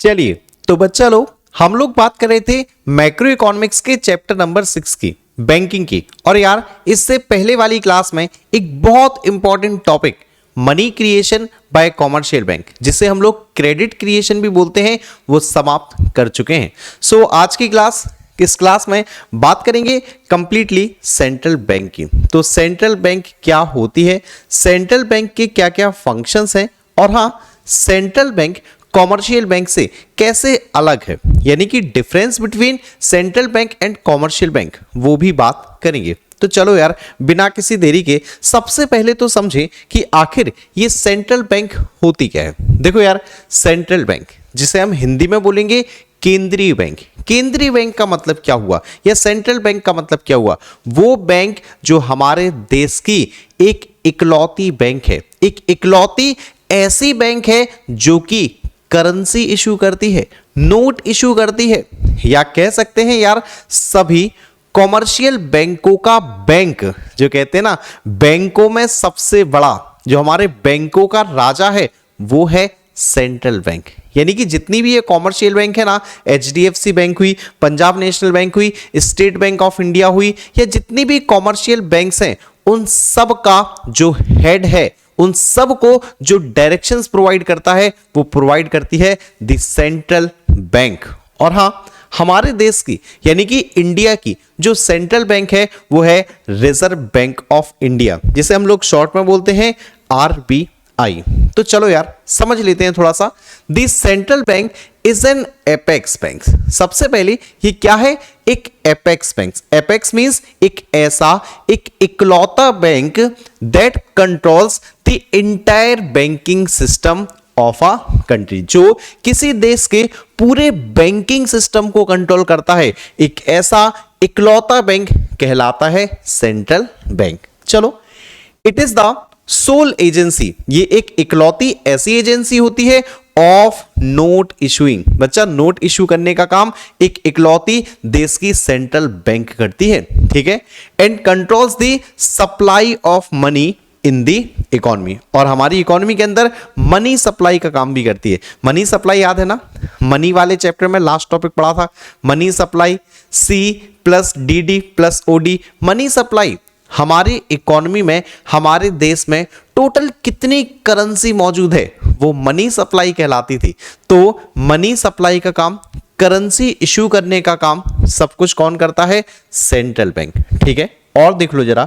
चलिए तो बच्चा लोग हम लोग बात कर रहे थे मैक्रो इकोनॉमिक्स के चैप्टर नंबर 6 की, बैंकिंग की। और यार इससे पहले वाली क्लास में एक बहुत important topic money creation bye commercial bank, जिसे हम लोग क्रेडिट क्रिएशन भी बोलते हैं, वो समाप्त कर चुके हैं। सो आज की इस क्लास में बात करेंगे कंप्लीटली सेंट्रल बैंक की। तो सेंट्रल बैंक क्या होती है, सेंट्रल बैंक के क्या क्या फंक्शंस हैं, और हाँ सेंट्रल बैंक कॉमर्शियल बैंक से कैसे अलग है, यानी कि difference between central bank and commercial bank, वो भी बात करेंगे। तो चलो यार बिना किसी देरी के सबसे पहले तो समझें कि आखिर ये सेंट्रल बैंक होती क्या है। देखो यार, सेंट्रल बैंक जिसे हम हिंदी में बोलेंगे केंद्रीय बैंक। केंद्रीय बैंक का मतलब क्या हुआ, या सेंट्रल बैंक का मतलब क्या हुआ? वो बैंक जो हमारे देश की एक इकलौती बैंक है, एक इकलौती ऐसी बैंक है जो कि करेंसी इशू करती है, नोट इशू करती है, या कह सकते हैं यार सभी कॉमर्शियल बैंकों का बैंक, जो कहते हैं ना बैंकों में सबसे बड़ा, जो हमारे बैंकों का राजा है, वो है सेंट्रल बैंक। यानी कि जितनी भी ये कॉमर्शियल बैंक है ना, HDFC बैंक हुई, पंजाब नेशनल बैंक हुई, स्टेट बैंक ऑफ इंडिया हुई, या जितनी भी कॉमर्शियल बैंक्स हैं, उन सब का जो हेड है, उन सब को जो डायरेक्शंस प्रोवाइड करता है, वो प्रोवाइड करती है द सेंट्रल बैंक। और हाँ, हमारे देश की यानी कि इंडिया की जो सेंट्रल बैंक है वो है रिजर्व बैंक ऑफ इंडिया, जिसे हम लोग शॉर्ट में बोलते हैं RBI। तो चलो यार समझ लेते हैं थोड़ा सा। The central bank is an apex bank. सबसे पहले ये क्या है? एक एपेक्स बैंक। एपेक्स मींस एक ऐसा, एक इकलौता bank that controls the entire banking system of a country, जो किसी देश के पूरे बैंकिंग सिस्टम को कंट्रोल करता है। एक ऐसा इकलौता बैंक कहलाता है सेंट्रल बैंक। चलो, it is the sole agency, ये एक इकलौती ऐसी एजेंसी होती है ऑफ नोट इशूइंग। बच्चा, नोट इशू करने का काम एक इकलौती देश की सेंट्रल बैंक करती है, ठीक है। And controls the supply of money in the economy, और हमारी इकोनॉमी के अंदर मनी सप्लाई का काम भी करती है। मनी सप्लाई याद है ना, मनी वाले चैप्टर में लास्ट टॉपिक पढ़ा था, money supply C + DD + OD। Money supply हमारी इकोनॉमी में, हमारे देश में टोटल कितनी करेंसी मौजूद है, वो मनी सप्लाई कहलाती थी। तो मनी सप्लाई का काम, करेंसी इशू करने का काम, सब कुछ कौन करता है? सेंट्रल बैंक, ठीक है। और देख लो जरा,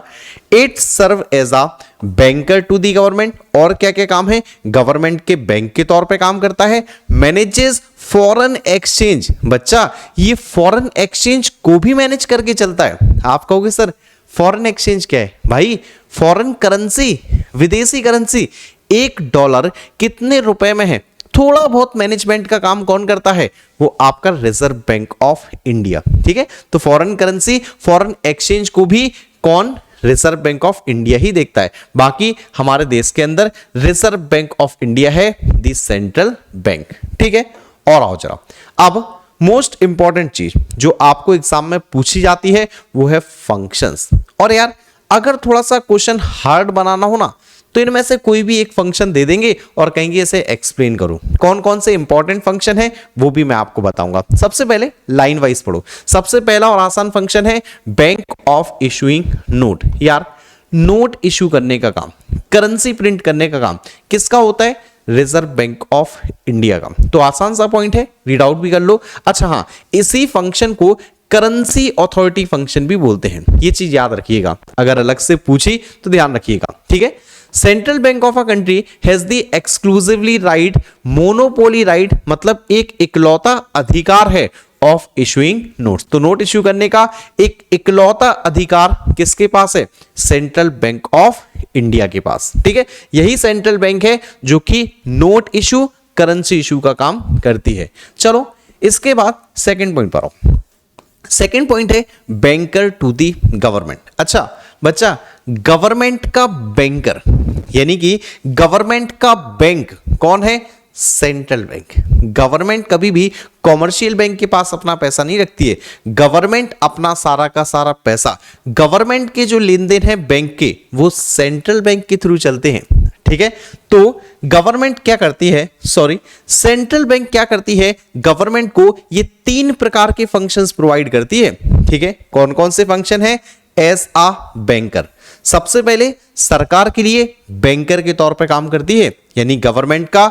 it serve as a banker to the government. और क्या क्या काम है? गवर्नमेंट के बैंक के तौर पे काम करता है। Manages foreign exchange. बच्चा, ये फॉरेन एक्सचेंज को भी मैनेज करके चलता है। आप कहोगे सर फॉरेन एक्सचेंज क्या है? भाई फॉरेन करेंसी, विदेशी करेंसी, $1 कितने रुपए में है, थोड़ा बहुत मैनेजमेंट का काम कौन करता है? वो आपका रिजर्व बैंक ऑफ इंडिया, ठीक है। तो फॉरेन करेंसी, फॉरेन एक्सचेंज को भी कौन? रिजर्व बैंक ऑफ इंडिया ही देखता है। बाकी हमारे देश के अंदर रिजर्व बैंक ऑफ इंडिया है द सेंट्रल बैंक, ठीक है। और आओ जरा, अब मोस्ट इंपॉर्टेंट चीज जो आपको एग्जाम में पूछी जाती है वो है फंक्शंस। और यार अगर थोड़ा सा क्वेश्चन हार्ड बनाना हो ना, तो इनमें से कोई भी एक फंक्शन दे देंगे और कहेंगे इसे एक्सप्लेन करो। कौन कौन से इंपॉर्टेंट फंक्शन है वो भी मैं आपको बताऊंगा। सबसे पहले लाइन वाइज पढ़ो। सबसे पहला और आसान फंक्शन है बैंक ऑफ इशूइंग नोट। यार नोट इशू करने का काम, करेंसी प्रिंट करने का काम किसका होता है? रिजर्व बैंक ऑफ इंडिया का। तो आसान सा पॉइंट है, रीड आउट भी कर लो। अच्छा हाँ, इसी फंक्शन को करेंसी अथॉरिटी फंक्शन भी बोलते हैं। ये चीज याद रखिएगा, अगर अलग से पूछी तो ध्यान रखिएगा, ठीक है। Central bank of a country has the exclusively right, monopoly right, मतलब एक इकलौता अधिकार है ऑफ इशूइंग नोट्स। तो नोट इश्यू करने का एक इकलौता अधिकार किसके पास है? सेंट्रल बैंक ऑफ इंडिया के पास, ठीक है। यही सेंट्रल बैंक है जो कि नोट इशू, करेंसी इशू का काम करती है। चलो इसके बाद सेकंड पॉइंट पर आओ। सेकंड पॉइंट है बैंकर टू दी गवर्नमेंट। अच्छा बच्चा, गवर्नमेंट का बैंकर यानी कि गवर्नमेंट का बैंक कौन है? Central bank. गवर्नमेंट कभी भी कॉमर्शियल बैंक के पास अपना पैसा नहीं रखती है। गवर्नमेंट अपना सारा का सारा पैसा, गवर्नमेंट के जो लेन देन है बैंक के, वो सेंट्रल बैंक के थ्रू चलते हैं, ठीक है। तो गवर्नमेंट क्या करती है, सॉरी सेंट्रल बैंक क्या करती है, गवर्नमेंट को ये 3 प्रकार के फंक्शंस प्रोवाइड करती है। ठीक है, कौन कौन से फंक्शन है? एज आ बैंकर, सबसे पहले सरकार के लिए बैंकर के तौर पे काम करती है, यानी गवर्नमेंट का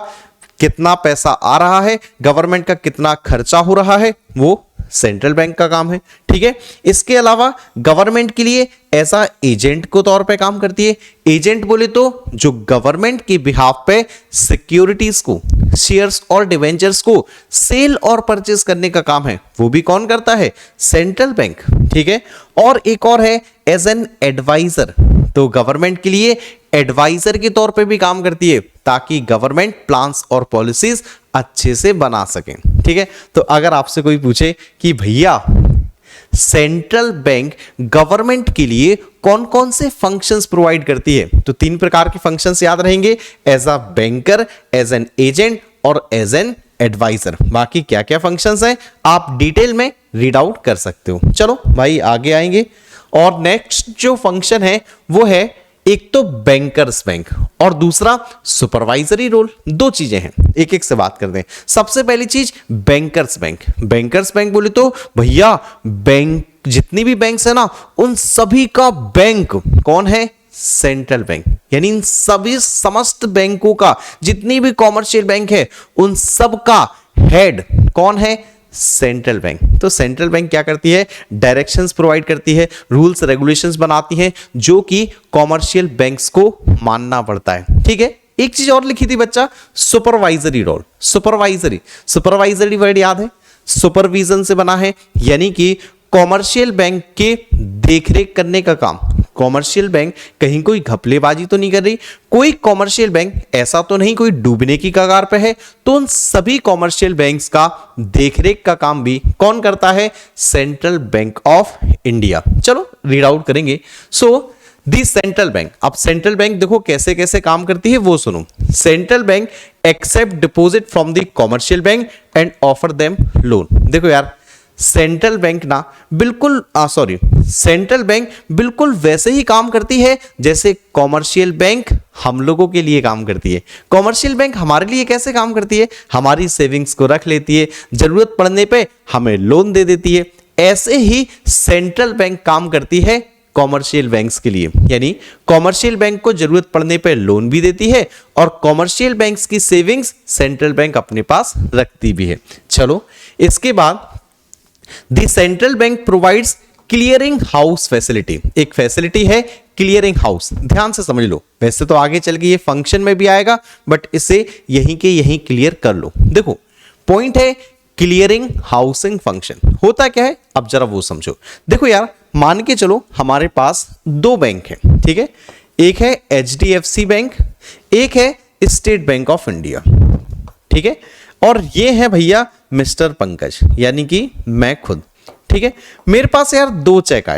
कितना पैसा आ रहा है, गवर्नमेंट का कितना खर्चा हो रहा है, वो सेंट्रल बैंक का काम है। ठीक है, इसके अलावा गवर्नमेंट के लिए ऐसा एजेंट को तौर पे काम करती है। एजेंट बोले तो जो गवर्नमेंट के बिहाफ पे सिक्योरिटीज को, शेयर्स और डिवेंचर्स को सेल और परचेस करने का काम है, वो भी कौन करता है? Central bank. ठीक है, और एक और है एज एन एडवाइजर, तो गवर्नमेंट के लिए एडवाइजर के तौर पे भी काम करती है ताकि गवर्नमेंट प्लान्स और पॉलिसीज अच्छे से बना सकें। ठीक है, तो अगर आपसे कोई पूछे कि भैया सेंट्रल बैंक गवर्नमेंट के लिए कौन कौन से फंक्शंस प्रोवाइड करती है, तो 3 प्रकार के फंक्शंस याद रहेंगे, as a banker, as an agent और एज एन एडवाइजर। बाकी क्या क्या फंक्शंस हैं आप डिटेल में रीड आउट कर सकते हो। चलो भाई आगे आएंगे, और नेक्स्ट जो फंक्शन है वो है एक तो बैंकर्स बैंक और दूसरा सुपरवाइजरी रोल। 2 चीजें हैं, एक एक से बात करते हैं। सबसे पहली चीज बैंकर्स बैंक। बैंकर्स बैंक बोले तो भैया बैंक, जितनी भी बैंक्स है ना, उन सभी का बैंक कौन है? सेंट्रल बैंक, यानी इन सभी समस्त बैंकों का, जितनी भी कॉमर्शियल बैंक है उन सब का हेड कौन है? Central bank. तो सेंट्रल बैंक क्या करती है? डायरेक्शंस प्रोवाइड करती है, रूल्स रेगुलेशंस बनाती है, जो कि कॉमर्शियल बैंक्स को मानना पड़ता है। ठीक है, एक चीज और लिखी थी बच्चा, सुपरवाइजरी रोल। सुपरवाइजरी वर्ड याद है? सुपरविजन से बना है, यानी कि कॉमर्शियल बैंक के देखरेख करने का काम। कॉमर्शियल बैंक कहीं कोई घपलेबाजी तो नहीं कर रही, कोई कॉमर्शियल बैंक ऐसा तो नहीं कोई डूबने की कगार पे है, तो उन सभी कॉमर्शियल बैंक्स का देखरेख का काम भी कौन करता है? Central bank of India. चलो रीड आउट करेंगे। सो दी सेंट्रल बैंक, अब सेंट्रल बैंक देखो कैसे कैसे काम करती है वो सुनो। Central bank accept deposit from the commercial bank and offer them loan. देखो यार, सेंट्रल बैंक ना बिल्कुल सेंट्रल बैंक बिल्कुल वैसे ही काम करती है जैसे कॉमर्शियल बैंक हम लोगों के लिए काम करती है। कॉमर्शियल बैंक हमारे लिए कैसे काम करती है? हमारी सेविंग्स को रख लेती है, जरूरत पड़ने पे हमें लोन दे देती है। ऐसे ही सेंट्रल बैंक काम करती है कॉमर्शियल बैंक्स के लिए, यानी कॉमर्शियल बैंक को जरूरत पड़ने पे लोन भी देती है और कॉमर्शियल बैंक्स की सेविंग्स सेंट्रल बैंक अपने पास रखती भी है। चलो इसके बाद the central bank provides clearing house facility. एक फैसिलिटी है क्लियरिंग हाउस, ध्यान से समझ लो। वैसे तो आगे चल के ये फंक्शन में भी आएगा, बट इसे यहीं के यहीं क्लियर कर लो। देखो पॉइंट है क्लियरिंग हाउसिंग फंक्शन होता क्या है, अब जरा वो समझो। देखो यार, मान के चलो हमारे पास 2 बैंक हैं, ठीक है, एक है HDFC बैंक, एक है स्टेट बैंक ऑफ इंडिया। ठीक है, और ये है भैया मिस्टर पंकज, यानी कि मैं खुद। ठीक है, मेरे पास यार 2 चेक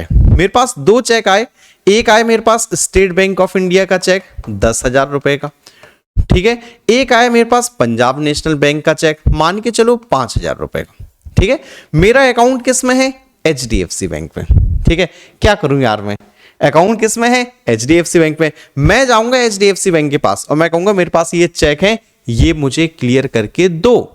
आए, एक आए मेरे पास स्टेट बैंक ऑफ इंडिया का चेक 10,000 रुपए का। ठीक है, एक आया मेरे पास पंजाब नेशनल बैंक का चेक, मान के चलो 5,000 रुपए का। ठीक है, मेरा अकाउंट किस में है? HDFC बैंक में। ठीक है, क्या करूं यार मैं, अकाउंट किस में है? HDFC बैंक में। मैं जाऊंगा HDFC बैंक के पास और मैं कहूंगा मेरे पास ये चेक है, ये मुझे क्लियर करके दो।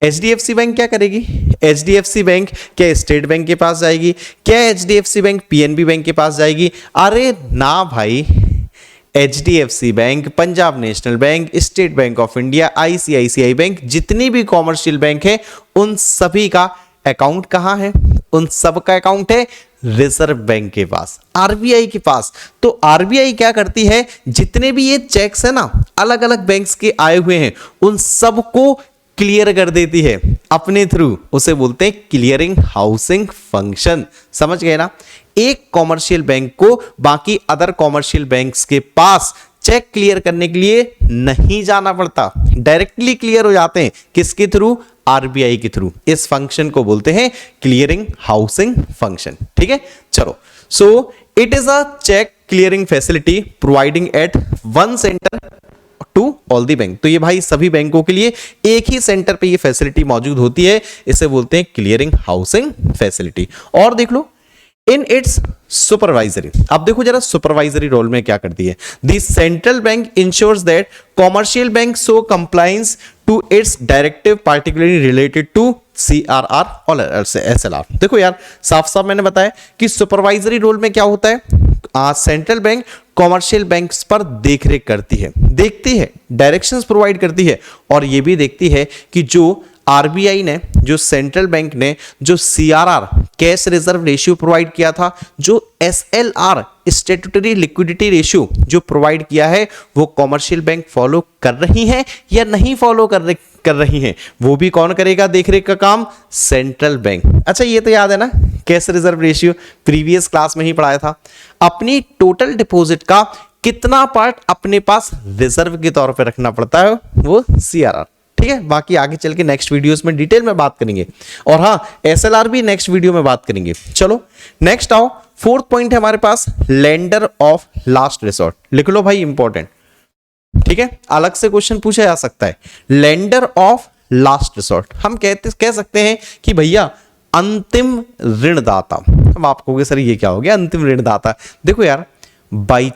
HDFC बैंक क्या करेगी? HDFC बैंक क्या स्टेट बैंक के पास जाएगी? क्या HDFC बैंक PNB बैंक के पास जाएगी? अरे ना भाई, HDFC bank, Punjab national bank, state bank of India, ICICI bank, जितनी भी कॉमर्शियल बैंक है उन सभी का अकाउंट कहां है? उन सब का अकाउंट है रिजर्व बैंक के पास, RBI के पास। तो RBI क्या करती है, जितने भी ये चेक्स है ना अलग अलग बैंक्स के आए हुए हैं उन सबको क्लियर कर देती है अपने थ्रू, उसे बोलते हैं क्लियरिंग हाउसिंग फंक्शन। समझ गए ना? एक कॉमर्शियल बैंक को बाकी अदर कॉमर्शियल बैंक्स के पास चेक क्लियर करने के लिए नहीं जाना पड़ता, डायरेक्टली क्लियर हो जाते हैं। किसके थ्रू? RBI के थ्रू। इस फंक्शन को बोलते हैं क्लियरिंग हाउसिंग फंक्शन। ठीक है, चलो, so it is a cheque clearing facility providing at one centre to all the bank. तो ये भाई सभी बैंकों के लिए एक ही सेंटर पे ये फैसिलिटी मौजूद होती है, इसे बोलते हैं क्लियरिंग हाउसिंग फैसिलिटी। और देख लो, इन इट्स सुपरवाइजरी। अब देखो जरा सुपरवाइजरी रोल में क्या करती है। The central bank insures that commercial bank show compliance to its directive particularly related to CRR और SLR। देखो यार साफ साफ मैंने बताया कि सुपरवाइजरी रोल में क्या होता है, सेंट्रल बैंक कॉमर्शियल बैंक्स पर देखरेख करती है, देखती है, डायरेक्शंस प्रोवाइड करती है और ये भी देखती है कि जो आरबीआई ने, जो सेंट्रल बैंक ने जो CRR cash reserve ratio provide किया था, जो SLR स्टैट्यूटरी लिक्विडिटी रेशियो जो प्रोवाइड किया है, वो कॉमर्शियल बैंक फॉलो कर रही हैं या नहीं फॉलो कर रही हैं, वो भी कौन करेगा देखरेख का काम, सेंट्रल बैंक। अच्छा ये तो याद है ना, cash reserve ratio previous class में ही पढ़ाया था। अपनी टोटल डिपॉजिट का कितना पार्ट अपने पास रिजर्व के तौर पे रखना पड़ता है, वो CRR। ठीक है, बाकी आगे चल के नेक्स्ट वीडियोस में डिटेल में बात करेंगे और हाँ SLR भी नेक्स्ट वीडियो में बात करेंगे। चलो नेक्स्ट आओ, फोर्थ पॉइंट है हमारे पास लेंडर ऑफ लास्ट रिसोर्ट। लिख लो भाई इंपॉर्टेंट, ठीक है, अलग से क्वेश्चन पूछा जा सकता है। लेंडर ऑफ लास्ट रिसोर्ट हम कह सकते हैं कि भैया अंतिम ऋणदाता। अब आप कहोगे सर ये क्या हो गया अंतिम ऋणदाता। देखो यार बाई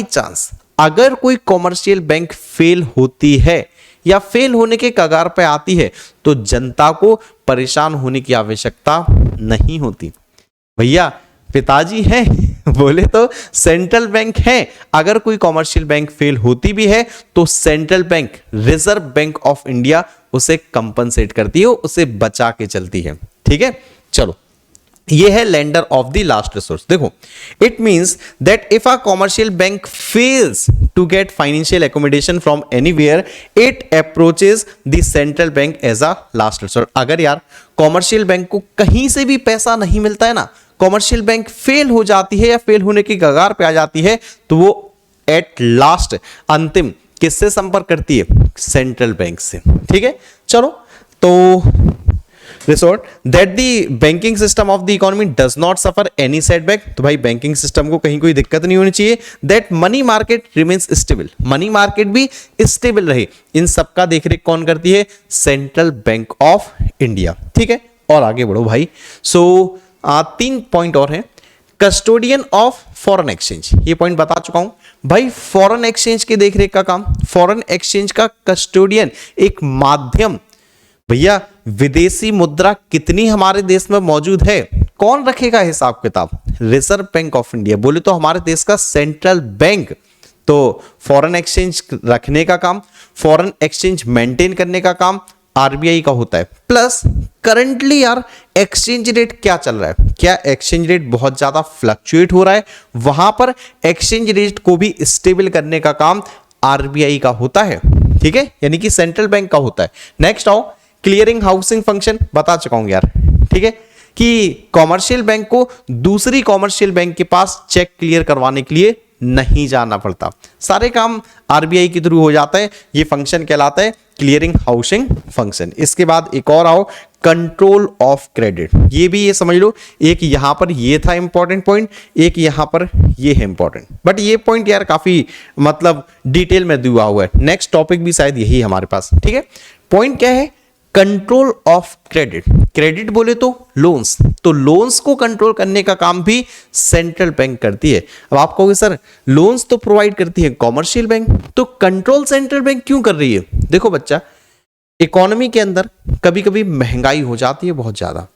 चांस अगर कोई कॉमर्शियल बैंक फेल होती है या फेल होने के कगार पे आती है तो जनता को परेशान होने की आवश्यकता नहीं होती। भैया पिताजी हैं बोले तो सेंट्रल बैंक है, अगर कोई कॉमर्शियल बैंक फेल होती भी है तो central bank, reserve bank of India उसे कंपनसेट करती है, उसे बचा के चलती है। ठीक है, चलो ये है lender of the last resource. देखो it means that if a commercial bank fails to get financial accommodation from anywhere it approaches the central bank as a last resource. अगर यार कॉमर्शियल बैंक को कहीं से भी पैसा नहीं मिलता है ना, कॉमर्शियल बैंक फेल हो जाती है या फेल होने की कगार पे आ जाती है, तो वो एट लास्ट अंतिम किससे संपर्क करती है, सेंट्रल बैंक से। ठीक है, चलो तो resort that the banking system of the economy does not suffer any setback. तो भाई बैंकिंग सिस्टम को कहीं कोई दिक्कत नहीं होनी चाहिए। That money market remains stable, money market भी स्टेबल रहे। इन सबका देखरेख कौन करती है, सेंट्रल बैंक ऑफ इंडिया। ठीक है, और आगे बढ़ो भाई। सो 3 पॉइंट और हैं। कस्टोडियन ऑफ फॉरेन एक्सचेंज, ये पॉइंट बता चुका हूं भाई। फॉरेन एक्सचेंज के देखरेख का काम, फॉरेन एक्सचेंज का कस्टोडियन एक माध्यम, भैया विदेशी मुद्रा कितनी हमारे देश में मौजूद है, कौन रखेगा हिसाब किताब, रिजर्व बैंक ऑफ इंडिया। बोले तो हमारे देश का सेंट्रल बैंक। तो फॉरेन एक्सचेंज रखने का काम, फॉरेन एक्सचेंज मेंटेन करने का काम आरबीआई का होता है। प्लस करंटली यार एक्सचेंज रेट क्या चल रहा है, क्या एक्सचेंज रेट बहुत ज्यादा फ्लक्चुएट हो रहा है, वहां पर एक्सचेंज रेट को भी स्टेबल करने का काम आरबीआई का होता है। ठीक है, यानी कि सेंट्रल बैंक का होता है। नेक्स्ट आओ, क्लियरिंग हाउसिंग फंक्शन बता चुका हूं यार। ठीक है, कि कॉमर्शियल बैंक को दूसरी कॉमर्शियल बैंक के पास चेक क्लियर करवाने के लिए नहीं जाना पड़ता, सारे काम आरबीआई के थ्रू हो जाता है। ये फंक्शन कहलाता है क्लियरिंग हाउसिंग फंक्शन। इसके बाद एक और आओ, कंट्रोल ऑफ क्रेडिट। ये भी ये समझ लो, एक यहां पर ये था इंपॉर्टेंट पॉइंट, एक यहां पर ये है इंपॉर्टेंट, बट ये पॉइंट यार काफी मतलब डिटेल में दिया हुआ है। नेक्स्ट टॉपिक भी शायद यही हमारे पास। ठीक है, पॉइंट क्या है, कंट्रोल ऑफ क्रेडिट। क्रेडिट बोले तो लोन्स, तो लोन्स को कंट्रोल करने का काम भी सेंट्रल बैंक करती है। अब आप कहोगे सर लोन्स तो प्रोवाइड करती है कॉमर्शियल बैंक, तो कंट्रोल सेंट्रल बैंक क्यों कर रही है। देखो बच्चा, इकोनॉमी के अंदर कभी कभी महंगाई हो जाती है बहुत ज्यादा,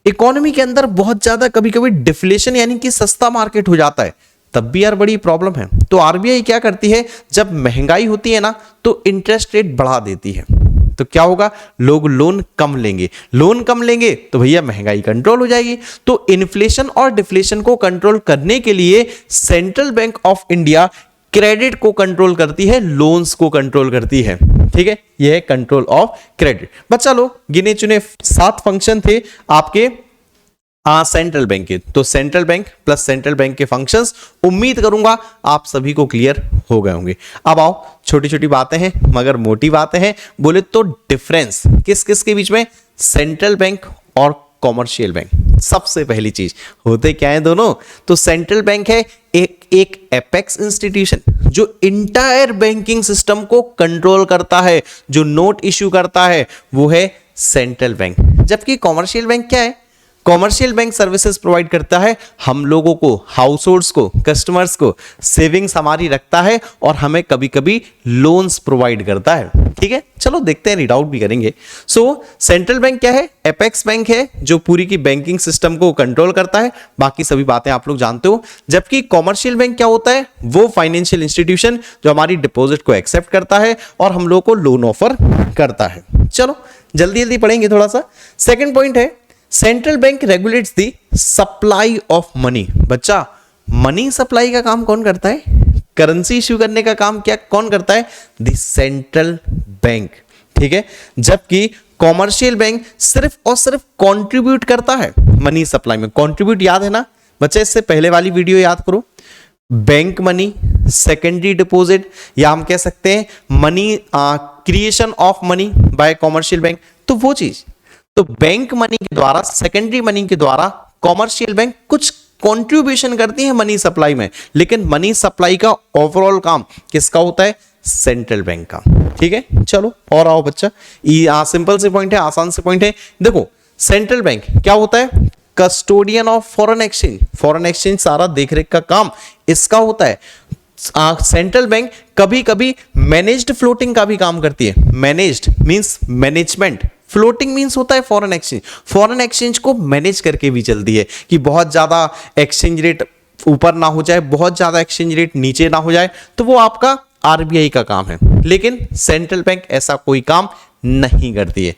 इकोनॉमी के अंदर बहुत ज्यादा कभी कभी डिफ्लेशन यानी कि सस्ता मार्केट हो जाता है, तब भी यार बड़ी प्रॉब्लम है। तो आरबीआई क्या करती है, जब महंगाई होती है ना तो इंटरेस्ट रेट बढ़ा देती है, तो क्या होगा, लोग लोन कम लेंगे, लोन कम लेंगे तो भैया महंगाई कंट्रोल हो जाएगी। तो इन्फ्लेशन और डिफ्लेशन को कंट्रोल करने के लिए central bank of India credit को कंट्रोल करती है, लोन्स को कंट्रोल करती है। ठीक है, यह है कंट्रोल ऑफ क्रेडिट। बच्चा लोग गिने चुने 7 फंक्शन थे आपके सेंट्रल बैंक के। तो central bank plus central bank के फंक्शंस उम्मीद करूंगा आप सभी को क्लियर हो गए होंगे। अब आओ, छोटी छोटी बातें हैं मगर मोटी बातें हैं। बोले तो डिफरेंस किस किस के बीच में, सेंट्रल बैंक और कॉमर्शियल बैंक। सबसे पहली चीज, होते क्या है दोनों, तो सेंट्रल बैंक है एक एपेक्स इंस्टीट्यूशन जो इंटायर बैंकिंग सिस्टम को कंट्रोल करता है, जो नोट इश्यू करता है वो है सेंट्रल बैंक। जबकि कॉमर्शियल बैंक क्या है, कॉमर्शियल बैंक सर्विसेज प्रोवाइड करता है हम लोगों को, हाउस होल्ड्स को, कस्टमर्स को, सेविंग्स हमारी रखता है और हमें कभी कभी लोन्स प्रोवाइड करता है। ठीक है, चलो देखते हैं, रीड आउट भी करेंगे। सो सेंट्रल बैंक क्या है? एपेक्स बैंक है जो पूरी की बैंकिंग सिस्टम को कंट्रोल करता है, बाकी सभी बातें आप लोग जानते हो। जबकि कॉमर्शियल बैंक क्या होता है? वो फाइनेंशियल इंस्टीट्यूशन जो हमारी डिपॉजिट को एक्सेप्ट करता है और हम लोग को लोन ऑफर करता है। चलो जल्दी जल्दी पढ़ेंगे थोड़ा सा। सेकंड पॉइंट है central bank regulates the supply of money. बच्चा, मनी सप्लाई का काम कौन करता है? करेंसी इश्यू करने का काम क्या कौन करता है? The central bank. ठीक है, जबकि कॉमर्शियल बैंक सिर्फ और सिर्फ कंट्रीब्यूट करता है मनी सप्लाई में। कंट्रीब्यूट याद है ना बच्चे? इससे पहले वाली वीडियो याद करो। बैंक मनी, सेकेंडरी डिपॉजिट, या हम कह सकते हैं money creation of money by commercial bank. तो वो चीज, तो बैंक मनी के द्वारा, सेकेंडरी मनी के द्वारा कॉमर्शियल बैंक कुछ कंट्रीब्यूशन करती है मनी सप्लाई में, लेकिन मनी सप्लाई का ओवरऑल काम किसका होता है? सेंट्रल बैंक का। ठीक है, चलो और आओ बच्चा, सिंपल से पॉइंट है, आसान से पॉइंट है। देखो सेंट्रल बैंक क्या होता है? Custodian of foreign exchange. Foreign exchange सारा देखरेख का काम इसका होता है। सेंट्रल बैंक कभी कभी मैनेज्ड फ्लोटिंग का भी काम करती है। Managed means management, floating means होता है फॉरेन एक्सचेंज। फॉरेन एक्सचेंज को मैनेज करके भी चलती है कि बहुत ज्यादा एक्सचेंज रेट ऊपर ना हो जाए, बहुत ज्यादा एक्सचेंज रेट नीचे ना हो जाए, तो वो आपका आरबीआई का काम है। लेकिन सेंट्रल बैंक ऐसा कोई काम नहीं करती है।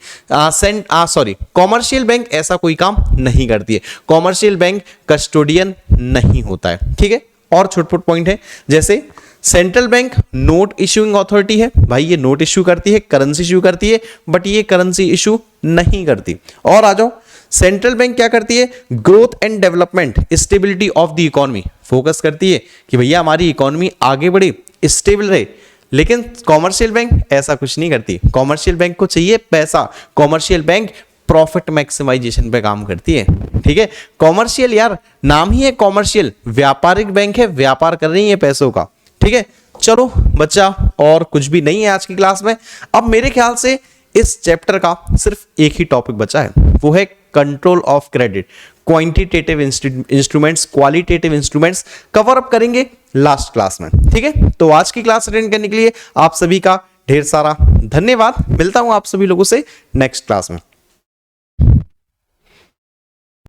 कॉमर्शियल बैंक ऐसा कोई काम नहीं करती है। कॉमर्शियल बैंक कस्टोडियन नहीं होता है। ठीक है, और छोट-छोट पॉइंट है, जैसे central bank note issuing authority है। भाई ये नोट इश्यू करती है, करेंसी इश्यू करती है, बट ये करेंसी इश्यू नहीं करती। और आ जाओ, सेंट्रल बैंक क्या करती है? Growth and development, stability of the economy, focus करती है कि भैया हमारी इकोनॉमी आगे बढ़े, स्टेबल रहे। लेकिन कॉमर्शियल बैंक ऐसा कुछ नहीं करती। कॉमर्शियल बैंक को चाहिए पैसा। कॉमर्शियल बैंक प्रॉफिट मैक्सिमाइजेशन पे काम करती है। ठीक है, कॉमर्शियल यार नाम ही है कॉमर्शियल, व्यापारिक बैंक है, व्यापार कर रही है पैसों का। ठीक है, चलो बच्चा, और कुछ भी नहीं है आज की क्लास में। अब मेरे ख्याल से इस चैप्टर का सिर्फ एक ही टॉपिक बचा है, वो है control of credit. Quantitative instruments, qualitative instruments cover up करेंगे लास्ट क्लास में। ठीक है, तो आज की क्लास अटेंड करने के लिए आप सभी का ढेर सारा धन्यवाद। मिलता हूं आप सभी लोगों से नेक्स्ट क्लास में।